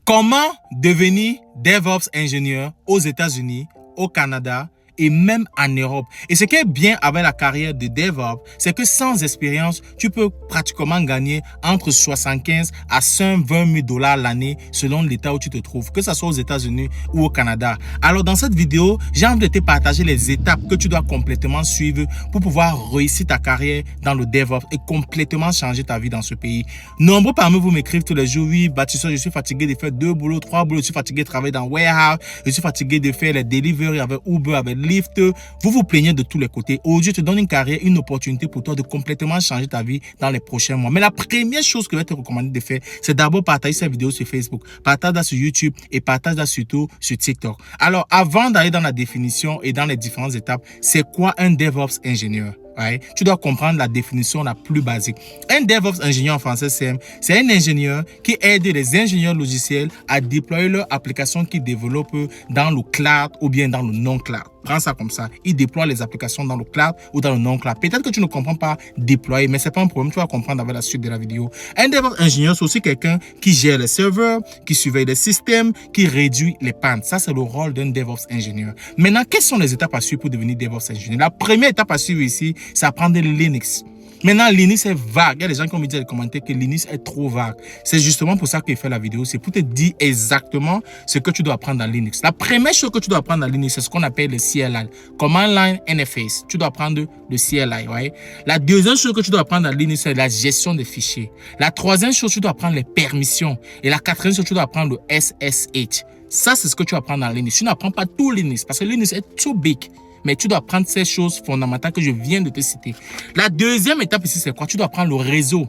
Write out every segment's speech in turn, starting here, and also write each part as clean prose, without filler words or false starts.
Comment devenir DevOps ingénieur aux États-Unis, au Canada et même en Europe. Et ce qui est bien avec la carrière de DevOps, c'est que sans expérience, tu peux pratiquement gagner entre 75 à 120 000 $ l'année selon l'état où tu te trouves, que ce soit aux États-Unis ou au Canada. Alors dans cette vidéo, j'ai envie de te partager les étapes que tu dois complètement suivre pour pouvoir réussir ta carrière dans le DevOps et complètement changer ta vie dans ce pays. Nombreux parmi vous m'écrivent tous les jours, oui, Baptiste, je suis fatigué de faire 2 boulots, 3 boulots, je suis fatigué de travailler dans warehouse, je suis fatigué de faire les delivery avec Uber, avec Lyft. Vous vous plaignez de tous les côtés. Aujourd'hui, je te donne une carrière, une opportunité pour toi de complètement changer ta vie dans les prochains mois. Mais la première chose que je vais te recommander de faire, c'est d'abord partager cette vidéo sur Facebook, partage-la sur YouTube et partage-la surtout sur TikTok. Alors, avant d'aller dans la définition et dans les différentes étapes, c'est quoi un DevOps ingénieur? Ouais. Tu dois comprendre la définition la plus basique. Un DevOps ingénieur en français, c'est un ingénieur qui aide les ingénieurs logiciels à déployer leurs applications qu'ils développent dans le cloud ou bien dans le non-cloud. Prends ça comme ça. Ils déploient les applications dans le cloud ou dans le non-cloud. Peut-être que tu ne comprends pas déployer, mais ce n'est pas un problème. Tu vas comprendre avec la suite de la vidéo. Un DevOps ingénieur, c'est aussi quelqu'un qui gère les serveurs, qui surveille les systèmes, qui réduit les pannes. Ça, c'est le rôle d'un DevOps ingénieur. Maintenant, quelles sont les étapes à suivre pour devenir DevOps ingénieur? La première étape à suivre ici, c'est apprendre Linux. Maintenant, Linux est vague. Il y a des gens qui ont mis dans les commentaires que Linux est trop vague. C'est justement pour ça que je fais la vidéo. C'est pour te dire exactement ce que tu dois apprendre dans Linux. La première chose que tu dois apprendre dans Linux, c'est ce qu'on appelle le CLI. Command Line Interface. Tu dois apprendre le CLI. Ouais? La deuxième chose que tu dois apprendre dans Linux, c'est la gestion des fichiers. La troisième chose, tu dois apprendre les permissions. Et la quatrième chose, tu dois apprendre le SSH. Ça, c'est ce que tu vas apprendre dans Linux. Tu n'apprends pas tout Linux parce que Linux est too big. Mais tu dois apprendre ces choses fondamentales que je viens de te citer. La deuxième étape ici, c'est quoi? Tu dois apprendre le réseau.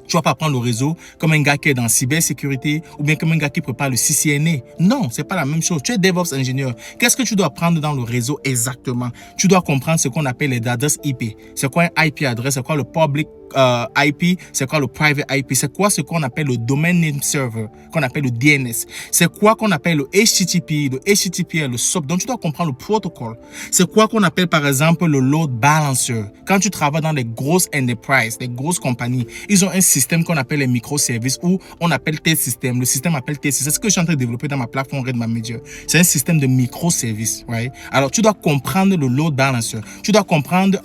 Tu ne vas pas prendre le réseau comme un gars qui est dans la cybersécurité ou bien comme un gars qui prépare le CCNA. Non, ce n'est pas la même chose. Tu es DevOps ingénieur. Qu'est-ce que tu dois apprendre dans le réseau exactement? Tu dois comprendre ce qu'on appelle les adresses IP. C'est quoi un IP adresse? C'est quoi le public IP? C'est quoi le private IP? C'est quoi ce qu'on appelle le domain name server, qu'on appelle le DNS? C'est quoi qu'on appelle le HTTP? Le HTTP est le SOAP. Donc, tu dois comprendre le protocole. C'est quoi qu'on appelle, par exemple, le load balancer? Quand tu travailles dans les grosses enterprises, les grosses compagnies, ils ont un système qu'on appelle les microservices ou on appelle tes systèmes. Le système appelle tes systèmes. C'est ce que je suis en train de développer dans ma plateforme Red Manager. C'est un système de microservices. Right? Alors, tu dois comprendre le load balancer. Tu dois comprendre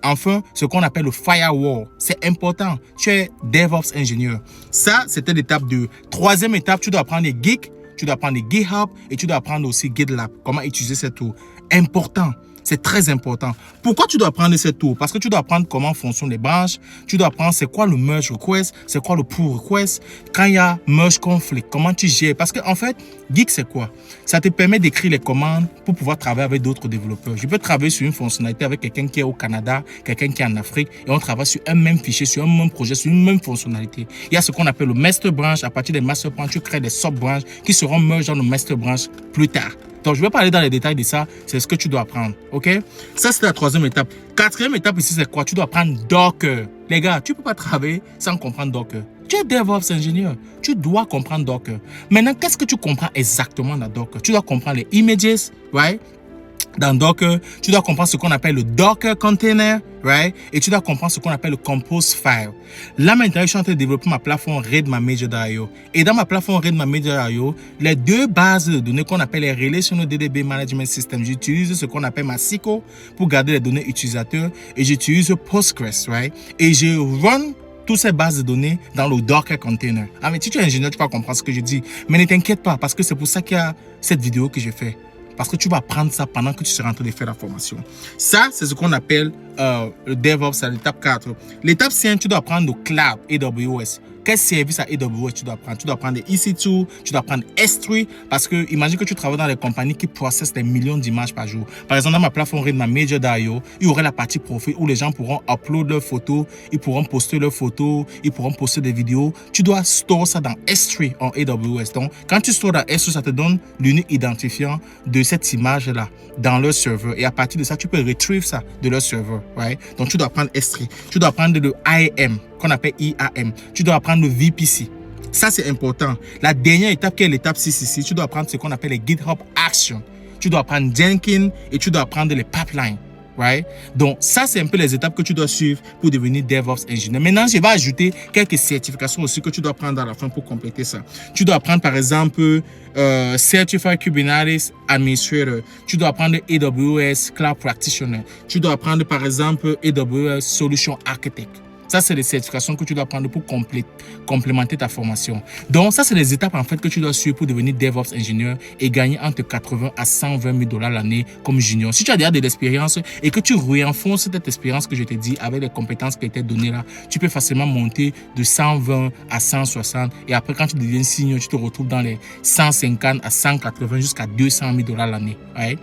enfin ce qu'on appelle le firewall. C'est important. Tu es DevOps ingénieur. Ça, c'était l'étape 2. Troisième étape, tu dois apprendre les Git, tu dois apprendre les GitHub et tu dois apprendre aussi GitLab. Comment utiliser cette tool. Important. C'est très important. Pourquoi tu dois apprendre cette tool? Parce que tu dois apprendre comment fonctionnent les branches. Tu dois apprendre c'est quoi le merge request, c'est quoi le pull request. Quand il y a merge conflict, comment tu gères? Parce qu'en fait, Git, c'est quoi? Ça te permet d'écrire les commandes pour pouvoir travailler avec d'autres développeurs. Je peux travailler sur une fonctionnalité avec quelqu'un qui est au Canada, quelqu'un qui est en Afrique, et on travaille sur un même fichier, sur un même projet, sur une même fonctionnalité. Il y a ce qu'on appelle le master branch. À partir des master branch, tu crées des sub-branches qui seront merged dans le master branch plus tard. Donc, je vais parler dans les détails de ça. C'est ce que tu dois apprendre. OK? Ça, c'est la troisième étape. Quatrième étape ici, c'est quoi? Tu dois apprendre Docker. Les gars, tu ne peux pas travailler sans comprendre Docker. Tu es DevOps ingénieur. Tu dois comprendre Docker. Maintenant, qu'est-ce que tu comprends exactement dans Docker? Tu dois comprendre les images, right? Dans Docker, tu dois comprendre ce qu'on appelle le Docker Container, right? Et tu dois comprendre ce qu'on appelle le Compose File. Là, maintenant, je suis en train de développer ma plateforme RedManager.io. Et dans ma plateforme RedManager.io, les deux bases de données qu'on appelle les Relational DDB Management System, j'utilise ce qu'on appelle MySQL pour garder les données utilisateurs et j'utilise Postgres, right? Et je run toutes ces bases de données dans le Docker Container. Ah, mais si tu es ingénieur, tu vas comprendre ce que je dis. Mais ne t'inquiète pas, parce que c'est pour ça qu'il y a cette vidéo que je fais. Parce que tu vas apprendre ça pendant que tu seras en train de faire la formation. Ça, c'est ce qu'on appelle le DevOps à l'étape 4. L'étape 5, tu dois apprendre le cloud AWS. Quel service à AWS tu dois apprendre? Tu dois apprendre EC2, tu dois apprendre S3 parce que imagine que tu travailles dans les compagnies qui processent des millions d'images par jour. Par exemple, dans ma plateforme RedManager.io, il y aurait la partie profil où les gens pourront upload leurs photos, ils pourront poster leurs photos, ils pourront poster des vidéos. Tu dois store ça dans S3 en AWS. Donc, quand tu stores dans S3, ça te donne l'unique identifiant de cette image-là dans leur serveur. Et à partir de ça, tu peux retrieve ça de leur serveur. Right? Donc, tu dois apprendre S3. Tu dois apprendre le IAM, qu'on appelle IAM. Tu dois apprendre le VPC. Ça, c'est important. La dernière étape, qui est l'étape 6 ici, tu dois apprendre ce qu'on appelle les GitHub Actions. Tu dois apprendre Jenkins et tu dois apprendre les pipelines. Right? Donc, ça, c'est un peu les étapes que tu dois suivre pour devenir DevOps Engineer. Maintenant, je vais ajouter quelques certifications aussi que tu dois prendre à la fin pour compléter ça. Tu dois prendre, par exemple, Certified Kubernetes Administrator. Tu dois prendre AWS Cloud Practitioner. Tu dois prendre, par exemple, AWS Solution Architect. Ça, c'est les certifications que tu dois prendre pour complémenter ta formation. Donc, ça, c'est les étapes en fait que tu dois suivre pour devenir DevOps Engineer et gagner entre 80 à 120 000 $ l'année comme junior. Si tu as déjà de l'expérience et que tu renforces cette expérience que je t'ai dit avec les compétences qui étaient données là, tu peux facilement monter de 120 à 160 et après, quand tu deviens senior, tu te retrouves dans les 150 à 180 jusqu'à 200 000 $ l'année. Right?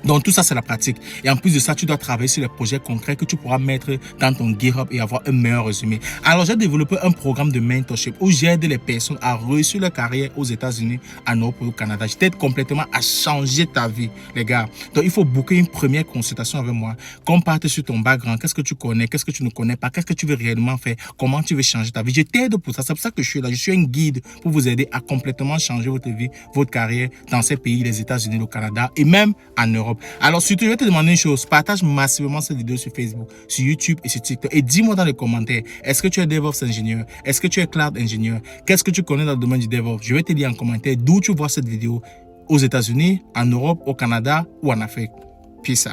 Donc, tout ça, c'est la pratique. Et en plus de ça, tu dois travailler sur les projets concrets que tu pourras mettre dans ton GitHub et avoir un meilleur résumé. Alors, j'ai développé un programme de mentorship où j'aide les personnes à réussir leur carrière aux États-Unis, en Europe et au Canada. Je t'aide complètement à changer ta vie, les gars. Donc, il faut booker une première consultation avec moi. Qu'on parte sur ton background. Qu'est-ce que tu connais? Qu'est-ce que tu ne connais pas? Qu'est-ce que tu veux réellement faire? Comment tu veux changer ta vie? Je t'aide pour ça. C'est pour ça que je suis là. Je suis un guide pour vous aider à complètement changer votre vie, votre carrière dans ces pays, les États-Unis, le Canada et même en Europe. Alors surtout, je vais te demander une chose. Partage massivement cette vidéo sur Facebook, sur YouTube et sur TikTok. Et dis-moi dans les commentaires, est-ce que tu es DevOps Engineer? Est-ce que tu es Cloud Engineer? Qu'est-ce que tu connais dans le domaine du DevOps? Je vais te dire en commentaire d'où tu vois cette vidéo. Aux États-Unis, en Europe, au Canada ou en Afrique. Peace out.